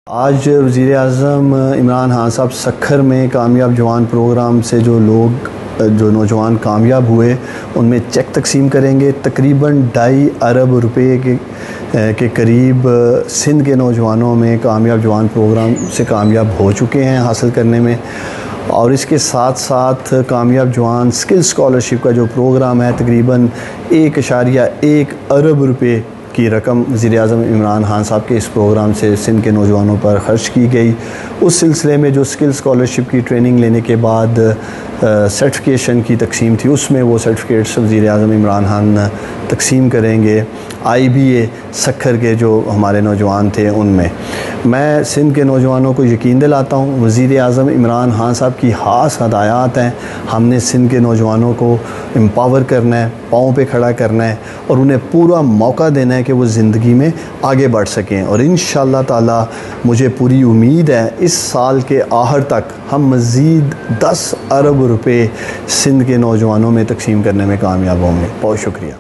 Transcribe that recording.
आज वज़ीर आज़म इमरान खान साहब सखर में कामयाब जवान प्रोग्राम से जो नौजवान कामयाब हुए उनमें चेक तकसीम करेंगे। तकरीबन 2.5 अरब रुपए के करीब सिंध के नौजवानों में कामयाब जवान प्रोग्राम से कामयाब हो चुके हैं हासिल करने में। और इसके साथ साथ कामयाब जवान स्किल स्कॉलरशिप का जो प्रोग्राम है तकरीबन 1.1 अरब रुपए की रकम वज़ीर आज़म इमरान खान साहब के इस प्रोग्राम से सिंध के नौजवानों पर ख़र्च की गई। उस सिलसिले में जो स्किल स्कॉलरशिप की ट्रेनिंग लेने के बाद सर्टिफिकेशन की तकसीम थी, उसमें वो सर्टिफिकेट्स वज़ीर आज़म इमरान खान तकसीम करेंगे। IBA सखर के जो हमारे नौजवान थे उनमें मैं सिंध के नौजवानों को यकीन दिलाता हूँ वज़ीर आज़म इमरान खान साहब की ख़ास हदायत हैं। हमने सिंध के नौजवानों को एम्पावर करना है, पाँव पे खड़ा करना है और उन्हें पूरा मौका देना है कि वो ज़िंदगी में आगे बढ़ सकें। और इंशाअल्लाह ताला मुझे पूरी उम्मीद है इस साल के आखिर तक हम मज़ीद 10 अरब रुपए सिंध के नौजवानों में तकसीम करने में कामयाब होंगे। बहुत शुक्रिया।